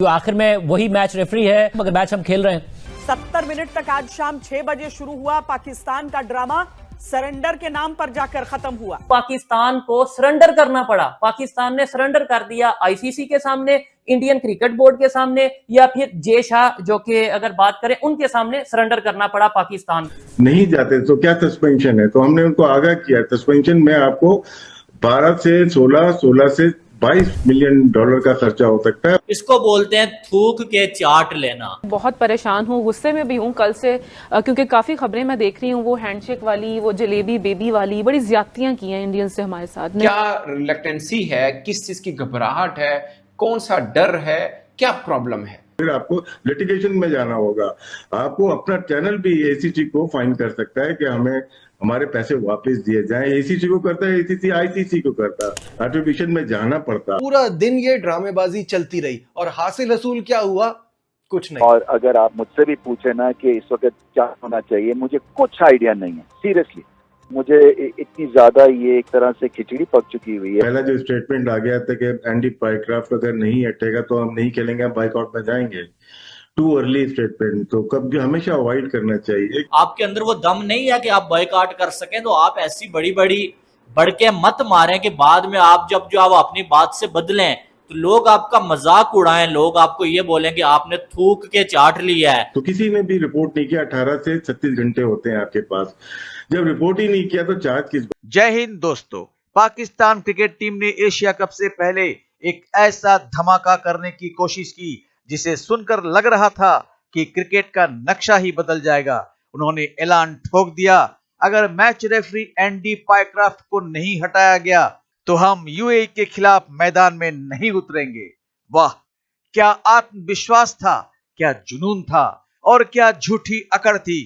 तो आखिर में वही मैच रेफरी है मगर मैच हम खेल रहे हैं। 70 मिनट तक आज शाम 6 बजे शुरू हुआ पाकिस्तान का ड्रामा, सरेंडर के नाम पर जाकर खत्म हुआ। पाकिस्तान को सरेंडर करना पड़ा। पाकिस्तान ने सरेंडर कर दिया आईसीसी के सामने, इंडियन क्रिकेट बोर्ड के सामने, या फिर जे शाह जो कि अगर बात करें उनके सामने सरेंडर करना पड़ा पाकिस्तान। नहीं जाते तो क्या सस्पेंशन है, तो हमने उनको आगाह किया सस्पेंशन में आपको 12 से 16 से 22 मिलियन डॉलर का खर्चा हो सकता है। इसको बोलते हैं थूक के चाट लेना। बहुत परेशान हूँ, गुस्से में भी हूँ कल से, क्योंकि काफी खबरें मैं देख रही हूँ, वो हैंडशेक वाली, वो जलेबी बेबी वाली, बड़ी ज्यादतियां की हैं इंडियंस से हमारे साथ। क्या रिलेक्टेंसी है, किस चीज की घबराहट है, कौन सा डर है, क्या प्रॉब्लम है? फिर आपको लिटिगेशन में जाना होगा। आपको अपना चैनल भी एसीसी को फाइन कर सकता है कि हमें हमारे पैसे वापस दिए जाएं। एसीसी को करता है, एसीसी आईसीसी को करता है, आर्टिफिशियल में जाना पड़ता। पूरा दिन ये ड्रामेबाजी चलती रही और हासिल हसूल क्या हुआ? कुछ नहीं। और अगर आप मुझसे भी पूछे ना कि इस वक्त क्या होना चाहिए, मुझे कुछ आइडिया नहीं है। सीरियसली मुझे इतनी ज्यादा ये एक तरह से खिचड़ी पक चुकी हुई है। पहला जो स्टेटमेंट आ गया था कि एंडी पाइक्राफ्ट अगर नहीं हटेगा तो हम नहीं खेलेंगे, हम बाइकआउट में जाएंगे। टू अर्ली स्टेटमेंट, तो कब हमेशा अवॉइड करना चाहिए। आपके अंदर वो दम नहीं है कि आप बॉयकॉट कर सकें, तो आप ऐसी बड़ी बड़ी बढ़ के मत मारें कि बाद में आप जब जो आप अपनी बात से बदलें तो लोग आपका मजाक उड़ाएं, लोग आपको ये बोलें कि आपने थूक के चाट लिया है। तो किसी ने भी रिपोर्ट नहीं किया। 18 से 36 घंटे होते हैं आपके पास, जब रिपोर्ट ही नहीं किया तो चार्ज किस। जय हिंद दोस्तों। पाकिस्तान क्रिकेट टीम ने एशिया कप से पहले एक ऐसा धमाका करने की कोशिश की जिसे सुनकर लग रहा था कि क्रिकेट का नक्शा ही बदल जाएगा। उन्होंने ऐलान ठोक दिया, अगर मैच रेफरी एंडी पाइक्राफ्ट को नहीं हटाया गया तो हम यूएई के खिलाफ मैदान में नहीं उतरेंगे। वाह, क्या आत्मविश्वास था, क्या जुनून था और क्या झूठी अकड़ थी।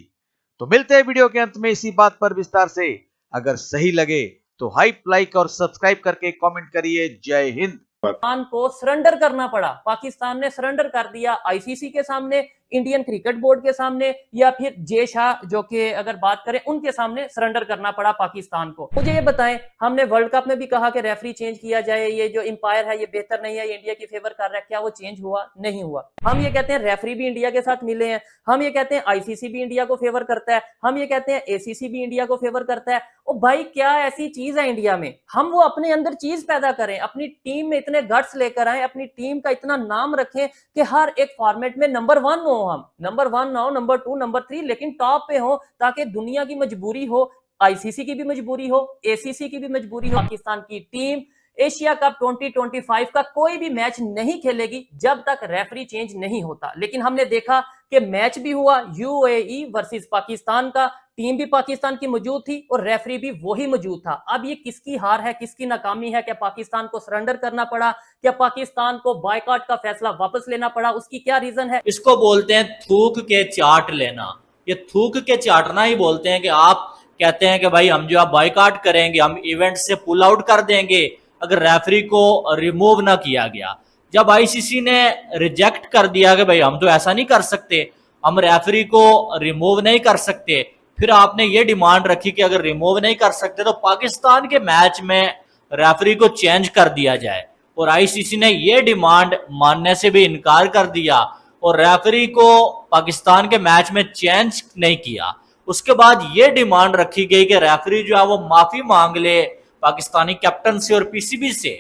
तो मिलते हैं वीडियो के अंत में इसी बात पर विस्तार से। अगर सही लगे तो हाइप, लाइक और सब्सक्राइब करके कमेंट करिए। जय हिंद। पाकिस्तान को सरेंडर करना पड़ा। पाकिस्तान ने सरेंडर कर दिया आईसीसी के सामने, इंडियन क्रिकेट बोर्ड के सामने, या फिर जे शाह जो कि अगर बात करें उनके सामने सरेंडर करना पड़ा पाकिस्तान को। मुझे ये बताएं, हमने वर्ल्ड कप में भी कहा कि रेफरी चेंज किया जाए, ये जो एम्पायर है ये बेहतर नहीं है, ये इंडिया की फेवर कर रहा है, क्या वो चेंज हुआ? नहीं हुआ। हम ये कहते हैं रेफरी भी इंडिया के साथ मिले हैं, हम ये कहते हैं आईसीसी भी इंडिया को फेवर करता है, हम ये कहते हैं एसीसी भी इंडिया को फेवर करता है। ओ भाई, क्या ऐसी चीज है इंडिया में? हम वो अपने अंदर चीज पैदा करें, अपनी टीम में इतने गट्स लेकर आए, अपनी टीम का इतना नाम रखें कि हर एक फॉर्मेट में नंबर 1 हो। हम नंबर 1 ना हो, नंबर 2, नंबर 3, लेकिन टॉप पे हो, ताकि दुनिया की मजबूरी हो, आईसीसी की भी मजबूरी हो, एसीसी की भी मजबूरी हो। पाकिस्तान की टीम एशिया कप 2025 का कोई भी मैच नहीं खेलेगी जब तक रेफरी चेंज नहीं होता। लेकिन हमने देखा कि मैच भी हुआ यूएई वर्सेस पाकिस्तान का, टीम भी पाकिस्तान की मौजूद थी और रेफरी भी वही मौजूद था। अब ये किसकी हार है, किसकी नाकामी है? क्या पाकिस्तान को सरेंडर करना पड़ा? क्या पाकिस्तान को बॉयकॉट का फैसला वापस लेना पड़ा? उसकी क्या रीजन है? इसको बोलते हैं थूक के चाट लेना। ये थूक के चाटना ही बोलते हैं कि आप कहते हैं कि भाई हम जो बॉयकॉट करेंगे, हम इवेंट से पुल आउट कर देंगे अगर रेफरी को रिमूव ना किया गया। जब आईसीसी ने रिजेक्ट कर दिया कि भाई हम तो ऐसा नहीं कर सकते, हम रेफरी को रिमूव नहीं कर सकते, फिर आपने ये डिमांड रखी कि अगर रिमूव नहीं कर सकते तो पाकिस्तान के मैच में रेफरी को चेंज कर दिया जाए, और आईसीसी ने ये डिमांड मानने से भी इनकार कर दिया और रेफरी को पाकिस्तान के मैच में चेंज नहीं किया। उसके बाद ये डिमांड रखी गई कि रेफरी जो है वो माफी मांग ले पाकिस्तानी कैप्टन से और पीसीबी से,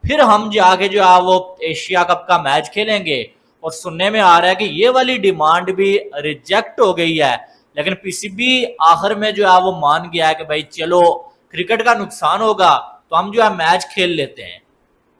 फिर हम जाके जो है वो एशिया कप का मैच खेलेंगे। और सुनने में आ रहा है कि ये वाली डिमांड भी रिजेक्ट हो गई है, लेकिन पीसीबी आखिर में जो है वो मान गया है कि भाई चलो क्रिकेट का नुकसान होगा तो हम जो है मैच खेल लेते हैं।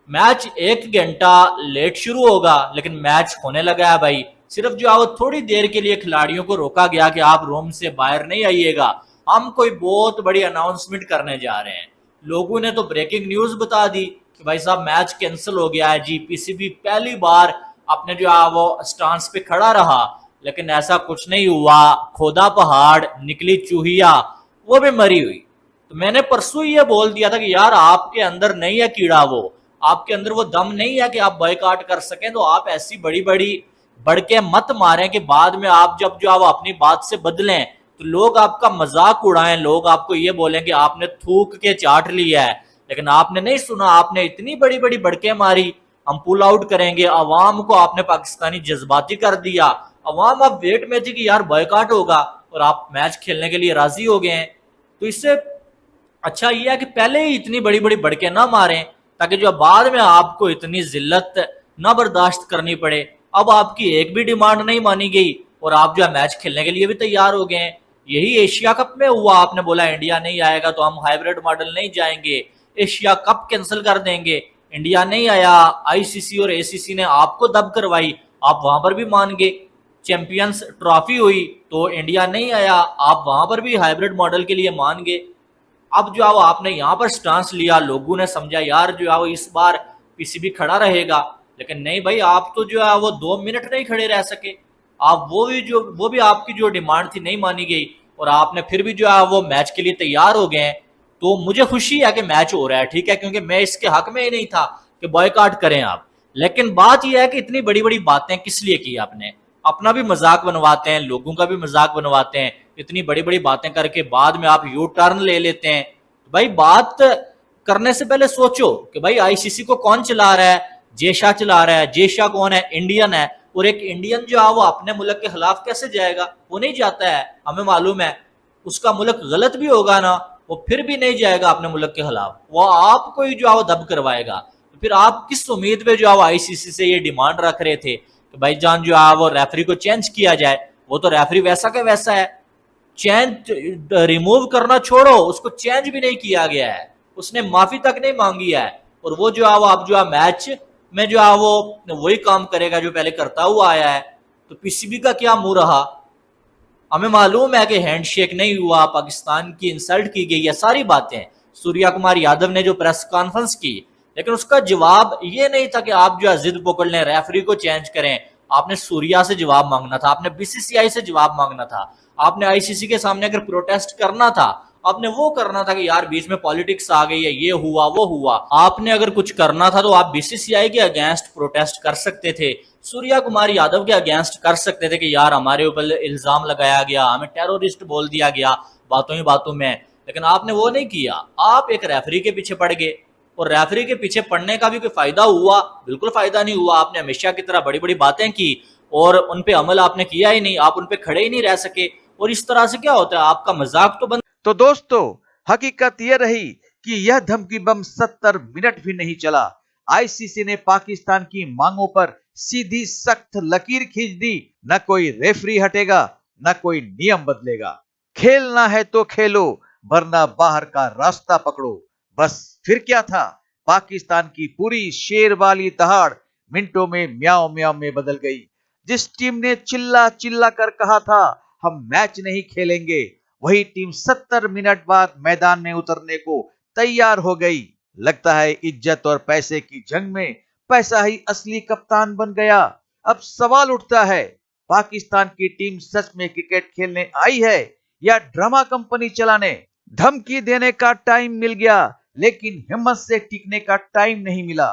मैच 1 घंटा लेट शुरू होगा लेकिन मैच होने लगा है भाई। सिर्फ जो है वो थोड़ी देर के लिए खिलाड़ियों को रोका गया कि आप रूम से बाहर नहीं आइएगा, हम कोई बहुत बड़ी अनाउंसमेंट करने जा रहे हैं। लोगों ने तो ब्रेकिंग न्यूज बता दी कि भाई साहब मैच कैंसिल हो गया है जी। पीसीबी पहली बार अपने जो है वो स्टांस पे खड़ा रहा, लेकिन ऐसा कुछ नहीं हुआ। खोदा पहाड़ निकली चूहिया, वो भी मरी हुई। तो मैंने परसों ये बोल दिया था कि यार आपके अंदर नहीं है कीड़ा, वो आपके अंदर वो दम नहीं है कि आप बॉयकॉट कर सकें, तो आप ऐसी बड़ी बड़ी बढ़ के मत मारें कि बाद में आप जब जो आप अपनी बात से बदलें तो लोग आपका मजाक उड़ाएं, लोग आपको ये बोलें कि आपने थूक के चाट लिया है। लेकिन आपने नहीं सुना, आपने इतनी बड़ी बड़ी बड़के मारी, हम पुल आउट करेंगे। अवाम को आपने पाकिस्तानी जज्बाती कर दिया, अवाम अब वेट में थी कि यार बॉयकॉट होगा और आप मैच खेलने के लिए राजी हो गए हैं। तो इससे अच्छा यह है कि पहले ही इतनी बड़ी बड़ी बड़के ना मारें ताकि जो बाद में आपको इतनी जिल्लत ना बर्दाश्त करनी पड़े। अब आपकी एक भी डिमांड नहीं मानी गई और आप जो है मैच खेलने के लिए भी तैयार हो गए हैं। यही एशिया कप में हुआ, आपने बोला इंडिया नहीं आएगा तो हम हाइब्रिड मॉडल नहीं जाएंगे, एशिया कप कैंसिल कर देंगे। इंडिया नहीं आया, आईसीसी और एसीसी ने आपको दब करवाई, आप वहां पर भी मान गए। चैंपियंस ट्रॉफी हुई तो इंडिया नहीं आया, आप वहां पर भी हाइब्रिड मॉडल के लिए मान गए। अब जो है वो आपने यहाँ पर स्टांस लिया, लोगों ने समझा यार जो है वो इस बार पीसीबी खड़ा रहेगा, लेकिन नहीं भाई, आप तो जो है वो 2 मिनट नहीं खड़े रह सके। आप वो भी आपकी जो डिमांड थी नहीं मानी गई और आपने फिर भी जो है वो मैच के लिए तैयार हो गए हैं। तो मुझे खुशी है कि मैच हो रहा है, ठीक है, क्योंकि मैं इसके हक में ही नहीं था कि बॉयकॉट करें आप। लेकिन बात यह है कि इतनी बड़ी बड़ी बातें किस लिए की आपने? अपना भी मजाक बनवाते हैं, लोगों का भी मजाक बनवाते हैं, इतनी बड़ी बड़ी बातें करके बाद में आप यू टर्न ले लेते हैं। भाई बात करने से पहले सोचो कि भाई आईसीसी को कौन चला रहा है? जेशा चला रहा है। जेशा कौन है? इंडियन है। और एक इंडियन जो है वो अपने मुल्क के खिलाफ कैसे जाएगा? वो नहीं जाता है, हमें मालूम है। उसका मुल्क गलत भी होगा ना, वो फिर भी नहीं जाएगा अपने मुल्क के खिलाफ, वो आपको ही जो है वो दब करवाएगा। तो फिर आप किस उम्मीद पे जो है वो आईसीसी से ये डिमांड रख रहे थे कि भाईजान जो है वो रेफरी को चेंज किया जाए? वो तो रेफरी वैसा का वैसा है, चेंज रिमूव करना छोड़ो, उसको चेंज भी नहीं किया गया है, उसने माफी तक नहीं मांगी है। और वो जो है वो अब जो है मैच में जो है वो वही काम करेगा जो पहले करता हुआ आया है। तो पीसीबी का क्या मुंह रहा? हमें मालूम है कि हैंडशेक नहीं हुआ, पाकिस्तान की इंसल्ट की गई, ये सारी बातें सूर्या कुमार यादव ने जो प्रेस कॉन्फ्रेंस की, लेकिन उसका जवाब ये नहीं था कि आप जो है जिद पकड़ लें, रेफरी को चेंज करें। आपने सूर्या से जवाब मांगना था, आपने बीसीसीआई से जवाब मांगना था, आपने आईसीसी के सामने अगर प्रोटेस्ट करना था, आपने वो करना था कि यार बीच में पॉलिटिक्स आ गई है, ये हुआ वो हुआ। आपने अगर कुछ करना था तो आप बीसीसीआई के अगेंस्ट प्रोटेस्ट कर सकते थे, सूर्या कुमार यादव के अगेंस्ट कर सकते थे कि यार हमारे ऊपर इल्जाम लगाया गया, हमें टेररिस्ट बोल दिया गया बातों ही बातों में। लेकिन आपने वो नहीं किया, आप एक रेफरी के पीछे पड़ गए। और रेफरी के पीछे पड़ने का भी कोई फायदा हुआ? बिल्कुल फायदा नहीं हुआ। आपने हमेशा की तरह बड़ी बड़ी बातें की और उन पे अमल आपने किया ही नहीं, आप उन पे खड़े ही नहीं रह सके। और इस तरह से क्या होता है, आपका मजाक तो बंद। तो दोस्तों, हकीकत यह रही कि यह धमकी बम 70 मिनट भी नहीं चला। आईसीसी ने पाकिस्तान की मांगों पर सीधी सख्त लकीर खींच दी। न कोई रेफरी हटेगा, न कोई नियम बदलेगा। खेलना है तो खेलो, वरना बाहर का रास्ता पकड़ो। बस फिर क्या था, पाकिस्तान की पूरी शेर वाली दहाड़ मिनटों में म्याओ म्याओ में बदल गई। जिस टीम ने चिल्ला चिल्ला कर कहा था हम मैच नहीं खेलेंगे, वही टीम 70 मिनट बाद मैदान में उतरने को तैयार हो गई। लगता है इज्जत और पैसे की जंग में पैसा ही असली कप्तान बन गया। अब सवाल उठता है, पाकिस्तान की टीम सच में क्रिकेट खेलने आई है या ड्रामा कंपनी चलाने? धमकी देने का टाइम मिल गया, लेकिन हिम्मत से टिकने का टाइम नहीं मिला।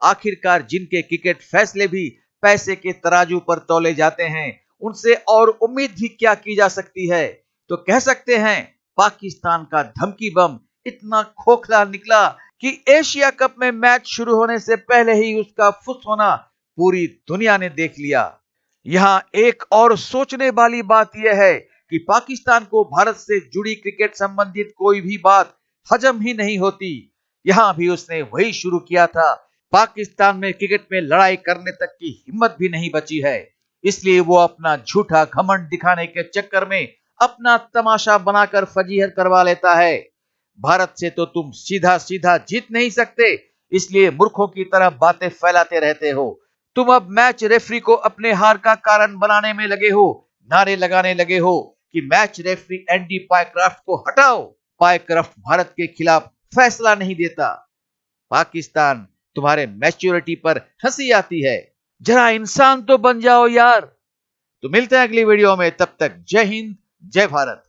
आखिरकार जिनके क्रिकेट फैसले भी पैसे के तराजू पर तौले जाते हैं, उनसे और उम्मीद भी क्या की जा सकती है? तो कह सकते हैं पाकिस्तान का धमकी बम इतना खोखला निकला कि एशिया कप में मैच शुरू होने से पहले ही उसका फुस होना पूरी दुनिया ने देख लिया। यहां एक और सोचने वाली बात यह है कि पाकिस्तान को भारत से जुड़ी क्रिकेट संबंधित कोई भी बात हजम ही नहीं होती। यहां भी उसने वही शुरू किया था। पाकिस्तान में क्रिकेट में लड़ाई करने तक की हिम्मत भी नहीं बची है, इसलिए वो अपना झूठा घमंड दिखाने के चक्कर में अपना तमाशा बनाकर फजीहत करवा लेता है। भारत से तो तुम सीधा सीधा जीत नहीं सकते, इसलिए मूर्खों की तरह बातें फैलाते रहते हो। तुम अब मैच रेफरी को अपने हार का कारण बनाने में लगे हो, नारे लगाने लगे हो कि मैच रेफरी एंडी पायक्राफ्ट को हटाओ। पायक्राफ्ट भारत के खिलाफ फैसला नहीं देता। पाकिस्तान, तुम्हारे मैच्योरिटी पर हंसी आती है, जरा इंसान तो बन जाओ यार। तो मिलते हैं अगली वीडियो में, तब तक जय हिंद, जय भारत।